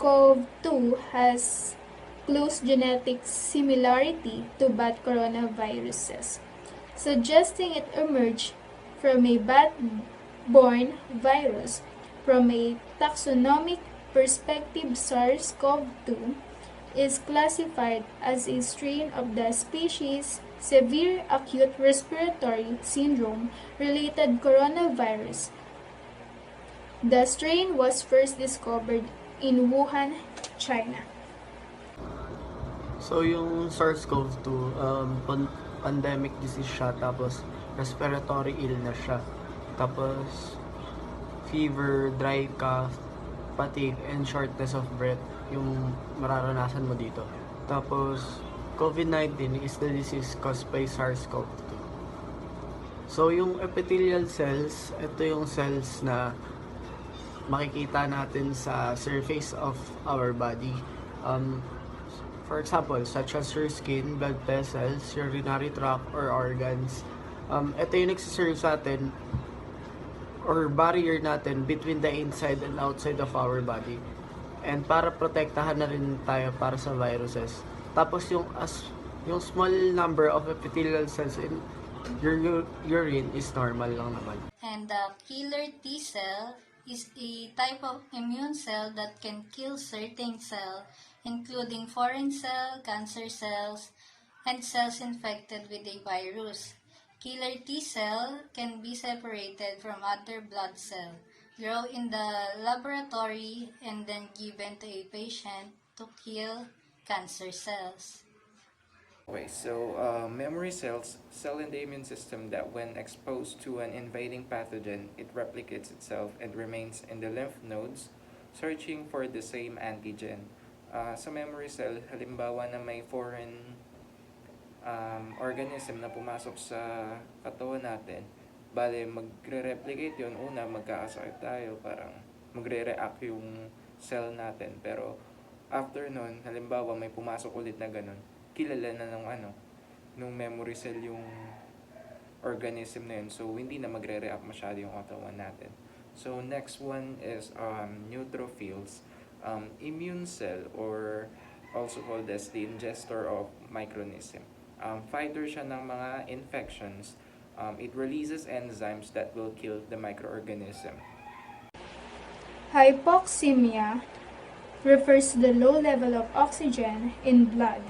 SARS-CoV-2 has close genetic similarity to bat coronaviruses, suggesting it emerged from a bat-borne virus. From a taxonomic perspective, SARS-CoV-2 is classified as a strain of the species severe acute respiratory syndrome related coronavirus. The strain was first discovered in Wuhan, China. So yung SARS-CoV-2, pandemic disease siya, tapos respiratory illness siya. Tapos fever, dry cough, fatigue, and shortness of breath yung mararanasan mo dito. Tapos COVID-19 is the disease caused by SARS-CoV-2. So yung epithelial cells, ito yung cells na makikita natin sa surface of our body. For example, such as your skin, blood vessels, urinary tract, or organs. Ito yung nagsiserve sa atin or barrier natin between the inside and outside of our body. And para protektahan na rin tayo para sa viruses. Tapos yung small number of epithelial cells in your urine is normal lang naman. And the killer T cell is a type of immune cell that can kill certain cells, including foreign cell, cancer cells, and cells infected with a virus. Killer T cell can be separated from other blood cell, grow in the laboratory, and then given to a patient to kill cancer cells. Okay, so memory cells, cell in the immune system that when exposed to an invading pathogen, it replicates itself and remains in the lymph nodes, searching for the same antigen. Sa memory cell, halimbawa na may foreign organism na pumasok sa katawan natin, bale magre-replicate yun. Una, magkakasakit tayo, parang magre-react yung cell natin. Pero after nun, halimbawa may pumasok ulit na ganun, kilala na nung memory cell yung organism na yun. So, hindi na magre-react masyado yung katawan natin. So, next one is neutrophils. Immune cell, or also called as the ingester of microorganism. Fighter siya ng mga infections. It releases enzymes that will kill the microorganism. Hypoxemia refers to the low level of oxygen in blood,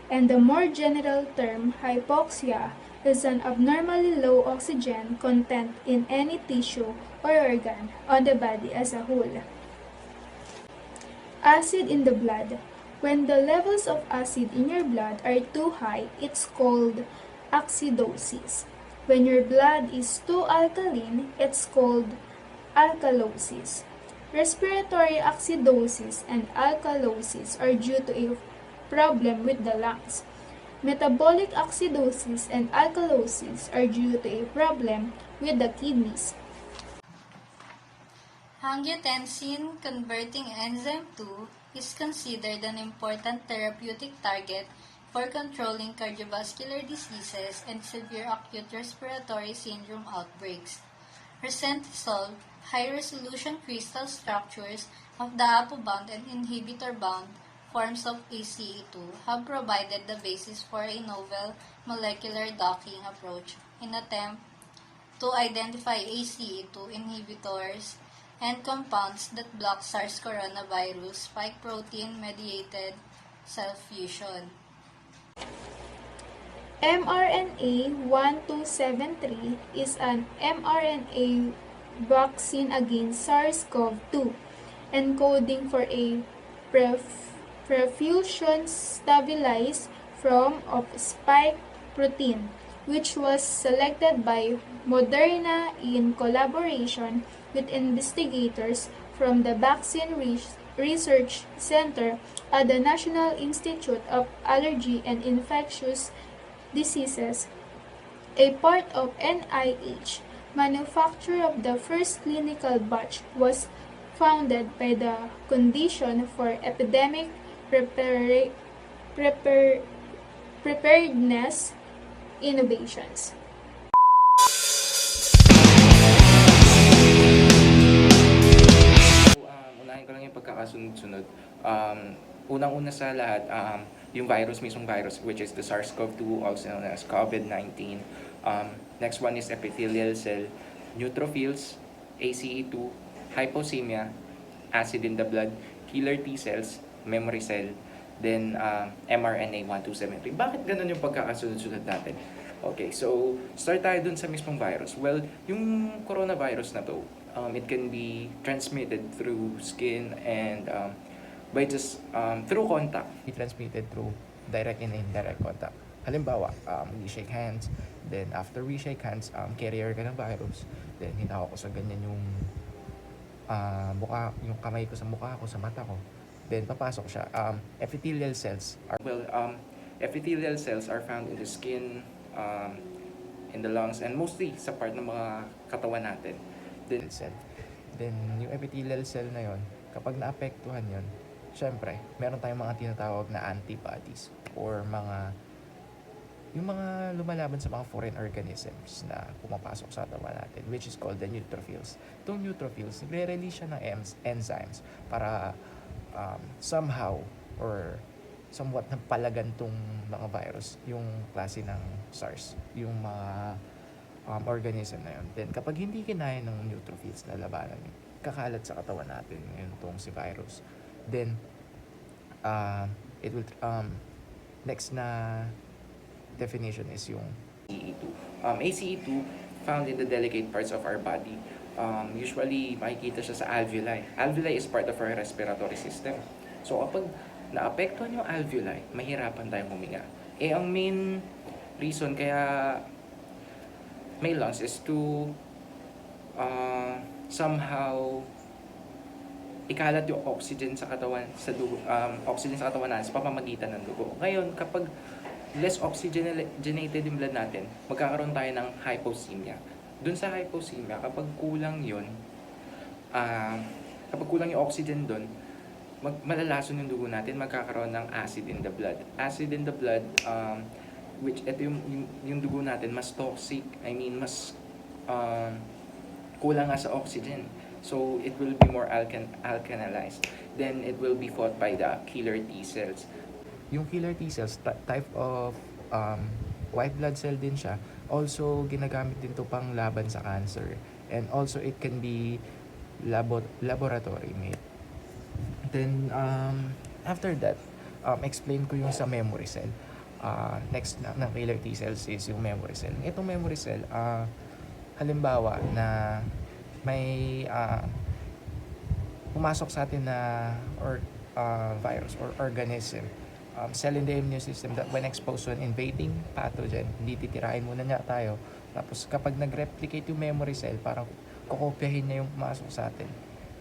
and the more general term hypoxia is an abnormally low oxygen content in any tissue or organ on the body as a whole. Acid in the blood. When the levels of acid in your blood are too high, it's called acidosis. When your blood is too alkaline, it's called alkalosis. Respiratory acidosis and alkalosis are due to a problem with the lungs. Metabolic acidosis and alkalosis are due to a problem with the kidneys. Angiotensin converting enzyme 2 is considered an important therapeutic target for controlling cardiovascular diseases and severe acute respiratory syndrome outbreaks. Recently solved high-resolution crystal structures of the APO-bound and inhibitor-bound forms of ACE2 have provided the basis for a novel molecular docking approach in attempt to identify ACE2 inhibitors and compounds that block SARS coronavirus spike protein-mediated cell fusion. mRNA 1273 is an mRNA vaccine against SARS-CoV-2, encoding for a perfusion stabilized form of spike protein, which was selected by Moderna in collaboration with investigators from the Vaccine Research Center at the National Institute of Allergy and Infectious Diseases, a part of NIH. Manufacture of the first clinical batch was founded by the Condition for Epidemic Preparedness Innovations. Unahin ko lang yung pagkakasunod-sunod. Unang-una sa lahat, yung mismong virus, which is the SARS-CoV-2, also known as COVID-19. Next one is epithelial cell, neutrophils, ACE2, hypoxemia, acid in the blood, killer T cells, memory cell, then mRNA 1273. Bakit ganun yung pagkakasunod-sunod natin? Okay, so start tayo dun sa mismong virus. Well, yung coronavirus na to, it can be transmitted through skin and by just through contact. Be transmitted through direct and indirect contact. Halimbawa, we shake hands, then after we shake hands, carrier ka ng virus, then hinawak ko sa ganyan yung yung kamay ko sa mukha ko, sa mata ko, then papasok siya. Epithelial cells are found in the skin, in the lungs, and mostly sa part ng mga katawan natin. Then yung epithelial cell na yon, kapag naapektuhan yon, syempre, meron tayong mga tinatawag na antibodies or yung mga lumalaban sa mga foreign organisms na pumapasok sa katawan natin, which is called the neutrophils. Itong neutrophils, nagre-release siya ng enzymes para somehow or somewhat napalagan tong mga virus, yung klase ng SARS, yung mga organism na yun. Then kapag hindi kinaya ng neutrophils na labanan yun, kakalat sa katawan natin yun tong si virus. Then it will next na definition is yung ACE2. ACE2 found in the delicate parts of our body. Usually makikita siya sa alveoli. Alveoli is part of our respiratory system. So kapag naapektuhan yung alveoli, mahirapan tayong huminga. Ang main reason kaya may lungs is to somehow ikalat yung oxygen sa katawan sa dugo, oxygen sa katawan natin sa pamamagitan ng dugo. Ngayon, kapag less oxygenated yung blood natin, magkakaroon tayo ng hypoxemia. Dun sa hypoxemia, kapag kulang yun, kapag kulang yung oxygen dun, malalason yung dugo natin, magkakaroon ng acid in the blood. Acid in the blood, which ito yung dugo natin, mas toxic, mas kulang nga sa oxygen. So, it will be more alkalized. Then, it will be fought by the killer T cells. Yung killer T cells, type of white blood cell din siya. Also, ginagamit din to pang laban sa cancer. And also, it can be laboratory made. Then, after that, explain ko yung sa memory cell. Next na killer T cells is yung memory cell. Itong memory cell, halimbawa na may pumasok sa atin na virus or organism, cell in the immune system that when exposed to an invading pathogen, hindi titirahin muna niya tayo. Tapos kapag nag-replicate yung memory cell, parang kukopyahin niya yung pumasok sa atin.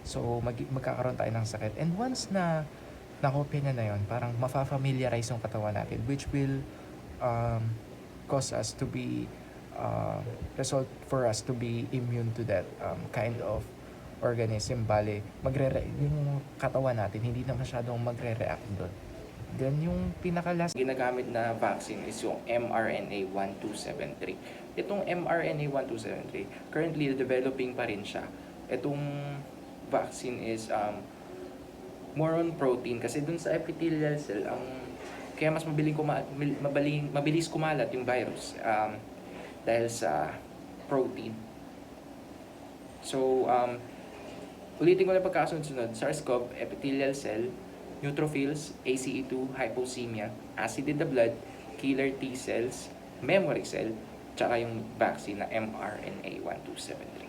So magkakaroon tayo ng sakit. And once na nakopya niya na yun, parang mafa-familiarize yung katawan natin, which will cause us to be result for us to be immune to that kind of organism. Bale, yung katawan natin hindi na masyadong magre-react doon. Then yung pinaka-last ginagamit na vaccine is yung mRNA 1273. Itong mRNA 1273, currently developing pa rin siya. Itong vaccine is more on protein kasi dun sa epithelial cell kaya mas mabilis kumalat yung virus dahil sa protein. So ulitin ko na pagkasunod-sunod: SARS-CoV, epithelial cell, neutrophils, ACE2, hypoxemia, acid in the blood, killer T cells, memory cell, tsaka yung vaccine na mRNA 1273.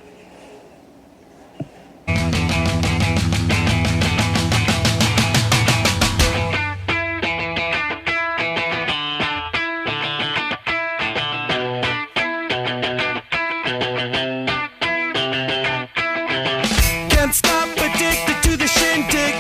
Can't stop, addicted to the shindig.